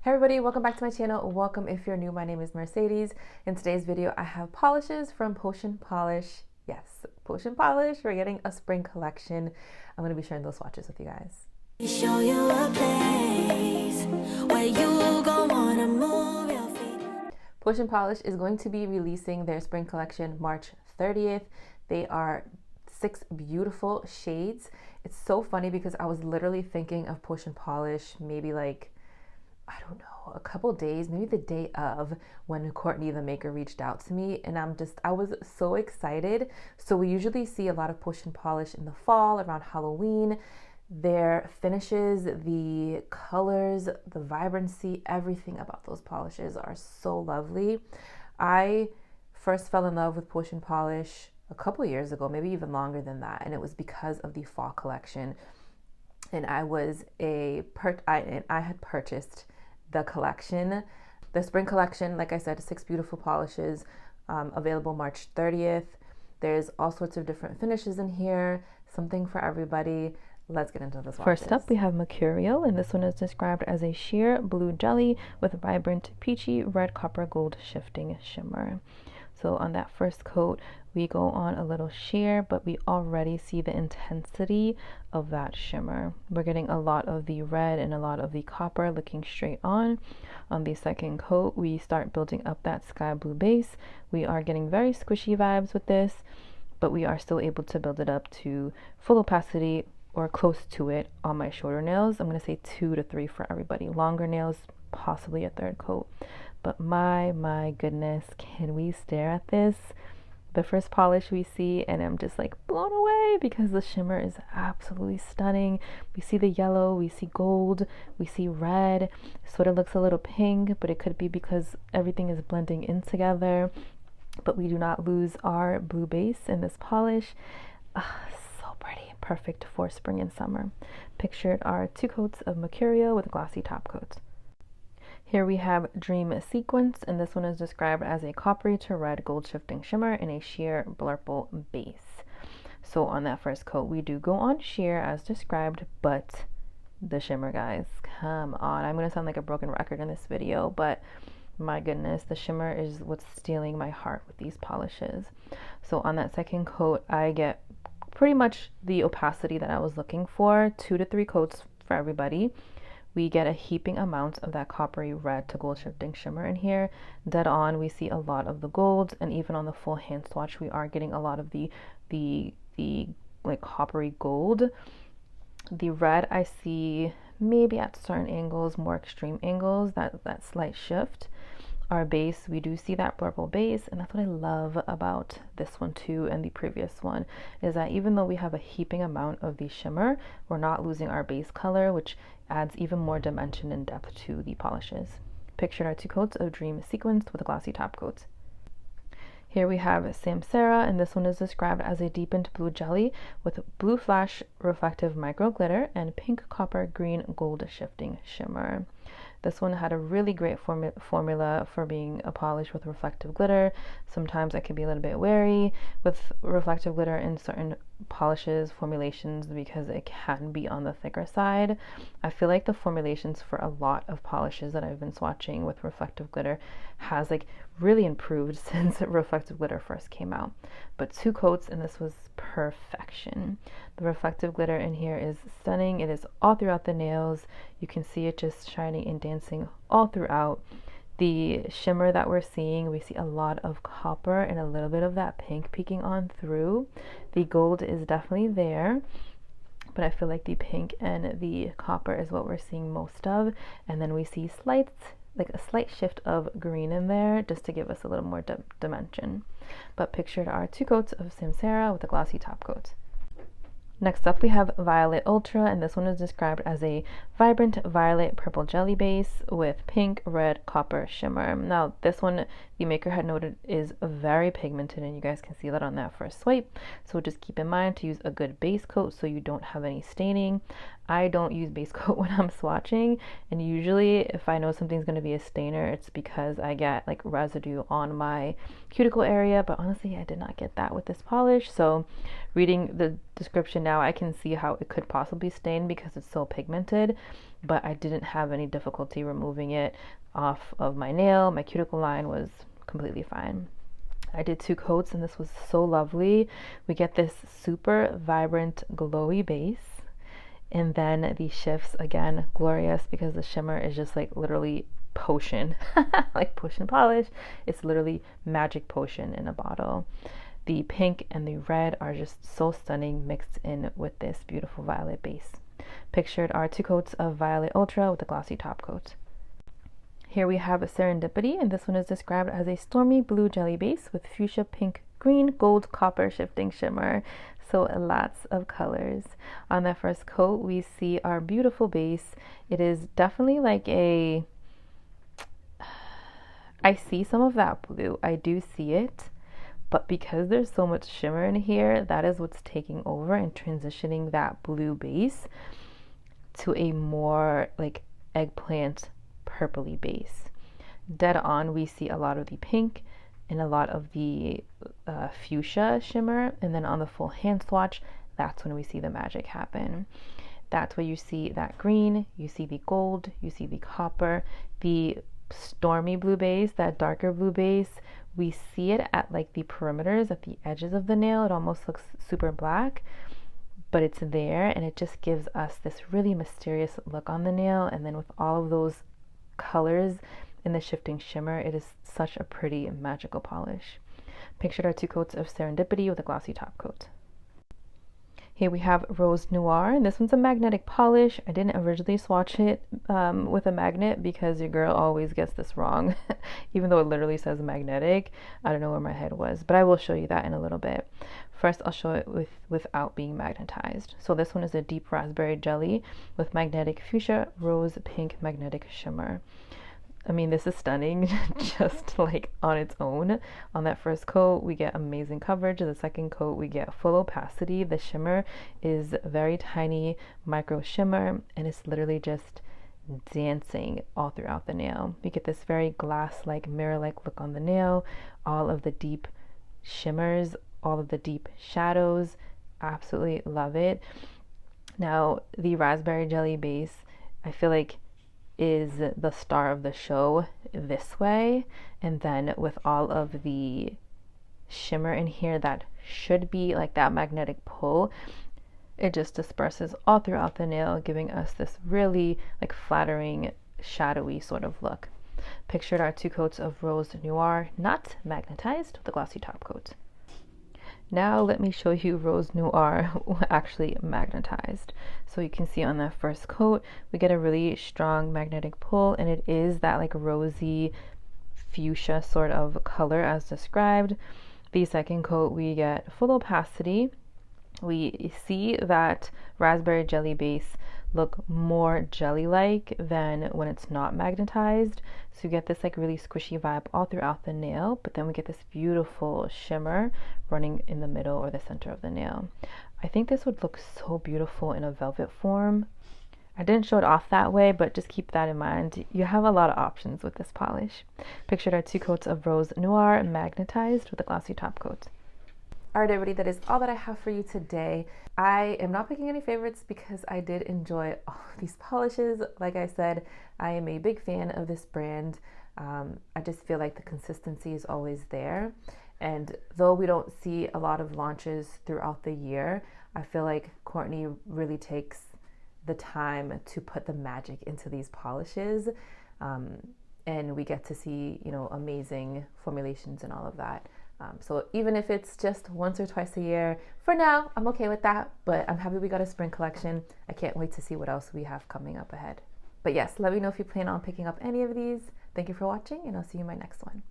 Hey everybody, welcome back to my channel. Welcome if you're new. My name is Mercedes. In today's video, I have polishes from Potion Polish. Yes, Potion Polish. We're getting a spring collection. I'm going to be sharing those swatches with you guys. Show you a place where you gon' wanna move your feet. Potion Polish is going to be releasing their spring collection March 30th. They are 6 beautiful shades. It's so funny because I was literally thinking of Potion Polish maybe like, I don't know, a couple days, maybe the day of, when Courtney the maker reached out to me, and I was so excited. So we usually see a lot of Potion Polish in the fall around Halloween. Their finishes, the colors, the vibrancy, everything about those polishes are so lovely. I first fell in love with Potion Polish a couple years ago, maybe even longer than that, and it was because of the fall collection. And I had purchased the collection. The spring collection, like I said, 6 beautiful polishes, available March 30th. There's all sorts of different finishes in here, something for everybody. Let's get into the swatches. First up, we have Mercurial, and this one is described as a sheer blue jelly with vibrant peachy red copper gold shifting shimmer. So on that first coat, we go on a little sheer, but we already see the intensity of that shimmer. We're getting a lot of the red and a lot of the copper looking straight on. On the second coat, we start building up that sky blue base. We are getting very squishy vibes with this, but we are still able to build it up to full opacity or close to it on my shorter nails. I'm going to say 2 to 3 for everybody. Longer nails, possibly a third coat. But my goodness, can we stare at this? The first polish we see, and I'm just like blown away because the shimmer is absolutely stunning. We see the yellow, we see gold, we see red. Sort of looks a little pink, but it could be because everything is blending in together. But we do not lose our blue base in this polish. So pretty, perfect for spring and summer. Pictured are 2 coats of Mercurial with glossy top coats. Here we have Dream Sequence, and this one is described as a coppery to red gold shifting shimmer in a sheer blurple base. So on that first coat, we do go on sheer as described, but the shimmer, guys, come on. I'm going to sound like a broken record in this video, but my goodness, the shimmer is what's stealing my heart with these polishes. So on that second coat, I get pretty much the opacity that I was looking for, 2 to 3 coats for everybody. We get a heaping amount of that coppery red to gold shifting shimmer in here. Dead on, we see a lot of the golds, and even on the full hand swatch, we are getting a lot of the like coppery gold. The red I see maybe at certain angles, more extreme angles, that slight shift. Our base, we do see that purple base, and that's what I love about this one too and the previous one, is that even though we have a heaping amount of the shimmer, we're not losing our base color, which adds even more dimension and depth to the polishes. Pictured are 2 coats of Dream Sequence with glossy top coats. Here we have Samsara, and this one is described as a deepened blue jelly with blue flash reflective micro glitter and pink copper green gold shifting shimmer. This one had a really great formula for being a polish with reflective glitter. Sometimes I could be a little bit wary with reflective glitter in certain polishes, formulations, because it can be on the thicker side. I feel like the formulations for a lot of polishes that I've been swatching with reflective glitter has like really improved since reflective glitter first came out. But 2 coats and this was perfection. The reflective glitter in here is stunning. It is all throughout the nails. You can see it just shining and dancing all throughout. The shimmer that we're seeing, we see a lot of copper and a little bit of that pink peeking on through. The gold is definitely there, but I feel like the pink and the copper is what we're seeing most of. And then we see like a slight shift of green in there just to give us a little more dimension. But pictured are 2 coats of Samsara with a glossy top coat. Next up, we have Violet Ultra, and this one is described as a vibrant violet purple jelly base with pink, red, copper shimmer. Now, this one, the maker had noted, is very pigmented, and you guys can see that on that first swipe. So just keep in mind to use a good base coat so you don't have any staining. I don't use base coat when I'm swatching, and usually if I know something's going to be a stainer, it's because I get like residue on my cuticle area, but honestly, I did not get that with this polish. So reading the description now, I can see how it could possibly stain because it's so pigmented. but I didn't have any difficulty removing it off of my nail. My cuticle line was completely fine. I did 2 coats and this was so lovely. We get this super vibrant glowy base, and then the shifts, again, glorious because the shimmer is just like literally potion, like potion polish. It's literally magic potion in a bottle. The pink and the red are just so stunning mixed in with this beautiful violet base. Pictured are 2 coats of Violet Ultra with a glossy top coat. Here we have a Serendipity, and this one is described as a stormy blue jelly base with fuchsia pink, green, gold, copper shifting shimmer. So lots of colors. On that first coat, we see our beautiful base. It is definitely like a, I see some of that blue. I do see it. But because there's so much shimmer in here, that is what's taking over and transitioning that blue base to a more like eggplant purpley base. Dead on, we see a lot of the pink and a lot of the fuchsia shimmer, and then on the full hand swatch, that's when we see the magic happen. That's where you see that green, you see the gold, you see the copper, the stormy blue base, that darker blue base. We see it at like the perimeters, at the edges of the nail. It almost looks super black, but it's there, and it just gives us this really mysterious look on the nail. And then with all of those colors in the shifting shimmer, it is such a pretty magical polish. Pictured are 2 coats of Serendipity with a glossy top coat. Here we have Rose Noir, and this one's a magnetic polish. I didn't originally swatch it with a magnet because your girl always gets this wrong. Even though it literally says magnetic, I don't know where my head was, but I will show you that in a little bit. First, I'll show it without being magnetized. So this one is a deep raspberry jelly with magnetic fuchsia rose pink magnetic shimmer. I mean, this is stunning just like on its own. On that first coat, we get amazing coverage. The second coat, we get full opacity. The shimmer is very tiny micro shimmer, and it's literally just dancing all throughout the nail. We get this very glass-like, mirror-like look on the nail, all of the deep shimmers, all of the deep shadows. Absolutely love it. Now, the raspberry jelly base, I feel like is the star of the show this way, and then with all of the shimmer in here that should be like that magnetic pull, it just disperses all throughout the nail, giving us this really like flattering shadowy sort of look. Pictured are 2 coats of Rose Noir, not magnetized, with a glossy top coat. Now let me show you Rose Noir actually magnetized. So you can see on that first coat, we get a really strong magnetic pull, and it is that like rosy fuchsia sort of color as described. The second coat, we get full opacity. We see that raspberry jelly base look more jelly-like than when it's not magnetized. So you get this like really squishy vibe all throughout the nail, but then we get this beautiful shimmer running in the middle or the center of the nail. I think this would look so beautiful in a velvet form. I didn't show it off that way, but just keep that in mind. You have a lot of options with this polish. Pictured are 2 coats of Rose Noir magnetized with a glossy top coat. Alright everybody, that is all that I have for you today. I am not picking any favorites because I did enjoy all of these polishes. Like I said, I am a big fan of this brand. I just feel like the consistency is always there. And though we don't see a lot of launches throughout the year, I feel like Courtney really takes the time to put the magic into these polishes. And we get to see, you know, amazing formulations and all of that. So even if it's just once or twice a year, for now, I'm okay with that, but I'm happy we got a spring collection. I can't wait to see what else we have coming up ahead. But yes, let me know if you plan on picking up any of these. Thank you for watching, and I'll see you in my next one.